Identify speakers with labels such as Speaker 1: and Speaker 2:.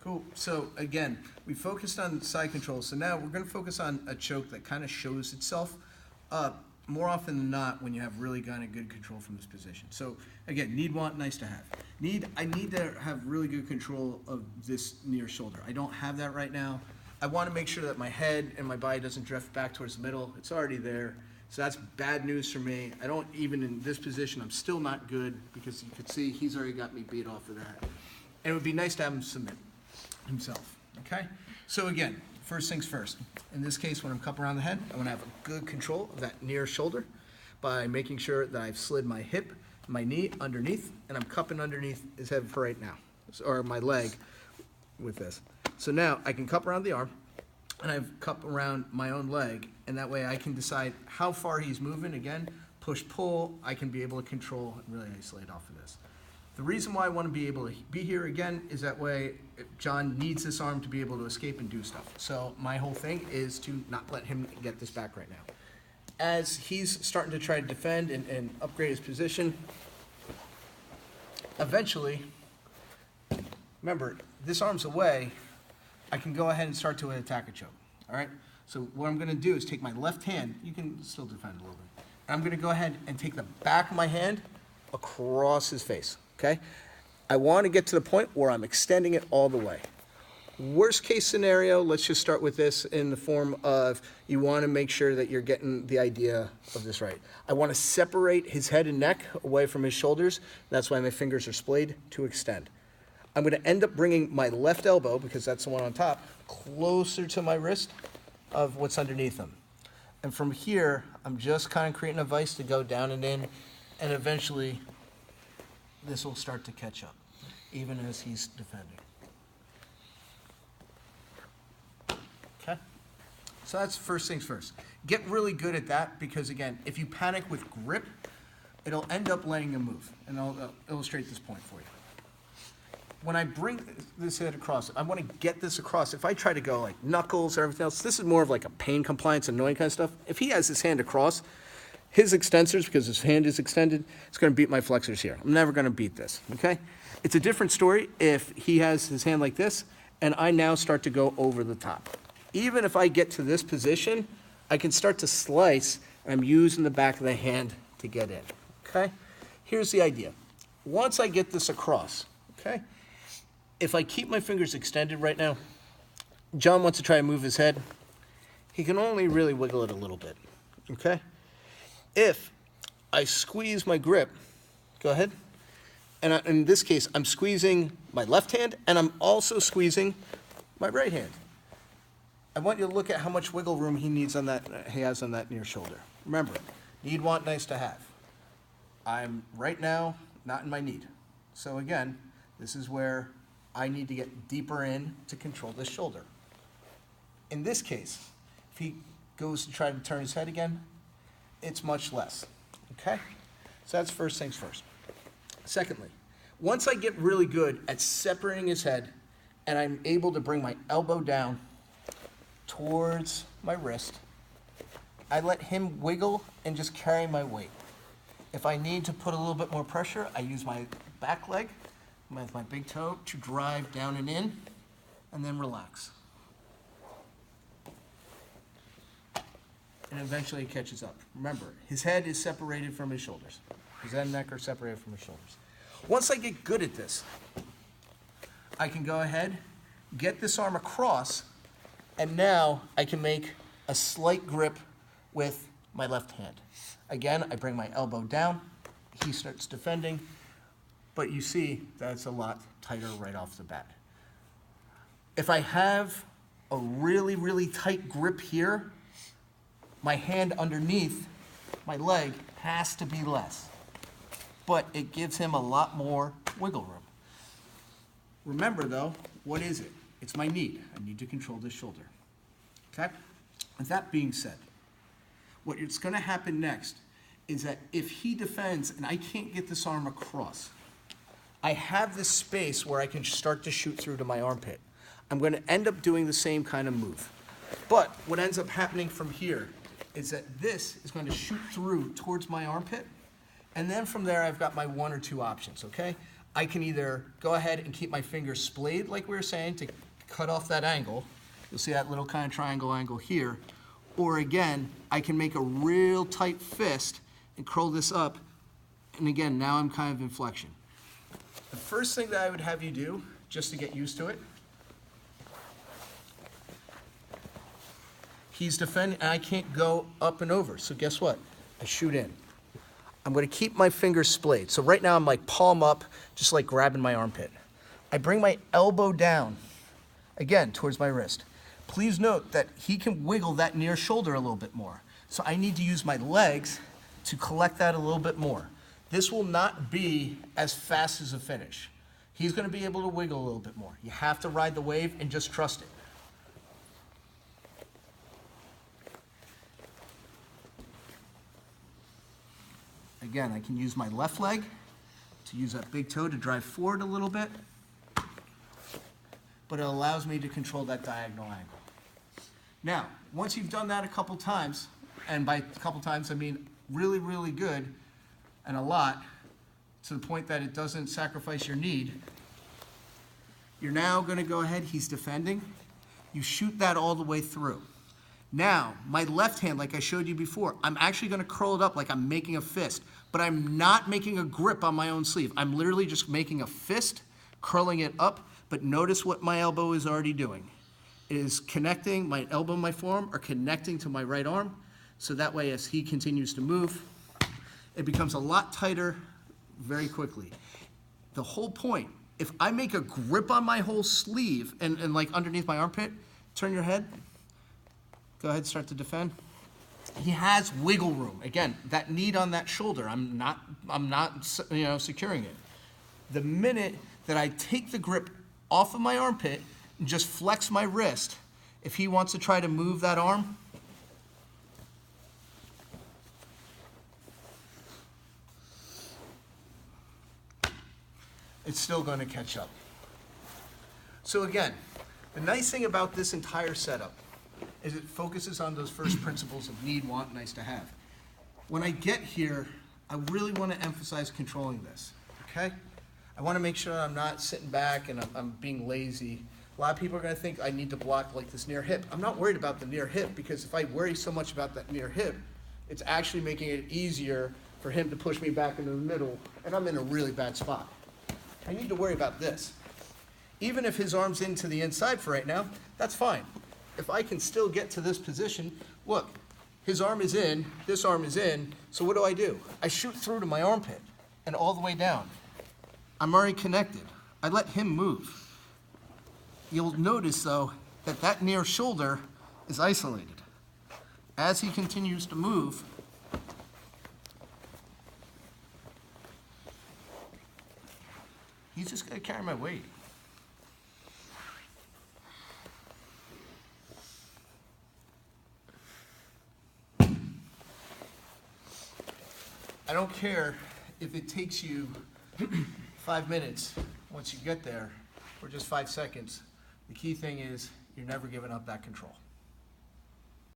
Speaker 1: Cool. So again, we focused on side control. So now we're going to focus on a choke that kind of shows itself more often than not when you have really kind of good control from this position. So again, need, want, nice to have. I need to have really good control of this near shoulder. I don't have that right now. I want to make sure that my head and my body doesn't drift back towards the middle. It's already there. So that's bad news for me. I don't even in this position, I'm still not good because you can see he's already got me beat off of that. And it would be nice to have him submit himself, okay? So again, first things first. In this case, when I'm cupping around the head, I want to have a good control of that near shoulder by making sure that I've slid my hip, my knee underneath, and I'm cupping underneath his head for right now, or my leg with this. So now I can cup around the arm, and I've cupped around my own leg, and that way I can decide how far he's moving. Again, push, pull, I can be able to control and really isolate off of this. The reason why I want to be able to be here again is that way John needs this arm to be able to escape and do stuff. So my whole thing is to not let him get this back right now. As he's starting to try to defend and upgrade his position, eventually, remember, this arm's away, I can go ahead and start to attack a choke, all right? So what I'm gonna do is take my left hand, you can still defend a little bit, and I'm gonna go ahead and take the back of my hand across his face, okay? I wanna get to the point where I'm extending it all the way. Worst case scenario, let's just start with this in the form of you wanna make sure that you're getting the idea of this right. I wanna separate his head and neck away from his shoulders. That's why my fingers are splayed to extend. I'm going to end up bringing my left elbow, because that's the one on top, closer to my wrist of what's underneath him. And from here, I'm just kind of creating a vise to go down and in, and eventually this will start to catch up, even as he's defending. Okay? So that's first things first. Get really good at that, because again, if you panic with grip, it'll end up letting him move. And I'll illustrate this point for you. When I bring this head across, I want to get this across. If I try to go like knuckles or everything else, this is more of like a pain compliance, annoying kind of stuff. If he has his hand across, his extensors, because his hand is extended, it's going to beat my flexors here. I'm never going to beat this, okay? It's a different story if he has his hand like this, and I now start to go over the top. Even if I get to this position, I can start to slice, and I'm using the back of the hand to get in, okay? Here's the idea. Once I get this across, okay? If I keep my fingers extended right now, John wants to try and move his head. He can only really wiggle it a little bit, okay? If I squeeze my grip, go ahead. And in this case, I'm squeezing my left hand, and I'm also squeezing my right hand. I want you to look at how much wiggle room he has on that near shoulder. Remember, need, want, nice to have. I'm right now not in my need. So again, this is where I need to get deeper in to control this shoulder. In this case, if he goes to try to turn his head again, it's much less, okay? So that's first things first. Secondly, once I get really good at separating his head and I'm able to bring my elbow down towards my wrist, I let him wiggle and just carry my weight. If I need to put a little bit more pressure, I use my back leg with my big toe to drive down and in, and then relax. And eventually it catches up. Remember, his head is separated from his shoulders. His head and neck are separated from his shoulders. Once I get good at this, I can go ahead, get this arm across, and now I can make a slight grip with my left hand. Again, I bring my elbow down, he starts defending, but you see that's a lot tighter right off the bat. If I have a really, really tight grip here, my hand underneath my leg has to be less, but it gives him a lot more wiggle room. Remember though, what is it? It's my need. I need to control this shoulder, okay? With that being said, what's gonna happen next is that if he defends and I can't get this arm across, I have this space where I can start to shoot through to my armpit. I'm going to end up doing the same kind of move. But what ends up happening from here is that this is going to shoot through towards my armpit, and then from there I've got my one or two options, okay? I can either go ahead and keep my fingers splayed, like we were saying, to cut off that angle. You'll see that little kind of triangle angle here. Or again, I can make a real tight fist and curl this up. And again, now I'm kind of in flexion. The first thing that I would have you do, just to get used to it, he's defending, and I can't go up and over. So guess what? I shoot in. I'm going to keep my fingers splayed. So right now I'm like palm up, just like grabbing my armpit. I bring my elbow down, again, towards my wrist. Please note that he can wiggle that near shoulder a little bit more. So I need to use my legs to collect that a little bit more. This will not be as fast as a finish. He's going to be able to wiggle a little bit more. You have to ride the wave and just trust it. Again, I can use my left leg to use that big toe to drive forward a little bit, but it allows me to control that diagonal angle. Now, once you've done that a couple times, and by a couple times I mean really, really good and a lot, to the point that it doesn't sacrifice your need, you're now going to go ahead, he's defending, you shoot that all the way through. Now, my left hand, like I showed you before, I'm actually going to curl it up like I'm making a fist, but I'm not making a grip on my own sleeve. I'm literally just making a fist, curling it up, but notice what my elbow is already doing. It is connecting, my elbow and my forearm are connecting to my right arm, so that way as he continues to move, it becomes a lot tighter very quickly. The whole point, if I make a grip on my whole sleeve and like underneath my armpit, turn your head, go ahead, start to defend. He has wiggle room. Again, that knee on that shoulder, I'm not securing it. The minute that I take the grip off of my armpit and just flex my wrist, if he wants to try to move that arm, it's still going to catch up. So again, the nice thing about this entire setup is it focuses on those first principles of need, want, nice to have. When I get here, I really want to emphasize controlling this, okay? I want to make sure I'm not sitting back and I'm being lazy. A lot of people are going to think I need to block like this near hip. I'm not worried about the near hip because if I worry so much about that near hip, it's actually making it easier for him to push me back into the middle, and I'm in a really bad spot. I need to worry about this. Even if his arm's into the inside for right now, that's fine. If I can still get to this position, look, his arm is in, this arm is in, so what do? I shoot through to my armpit and all the way down. I'm already connected. I let him move. You'll notice, though, that that near shoulder is isolated. As he continues to move, he's just going to carry my weight. I don't care if it takes you 5 minutes once you get there, or just 5 seconds. The key thing is you're never giving up that control.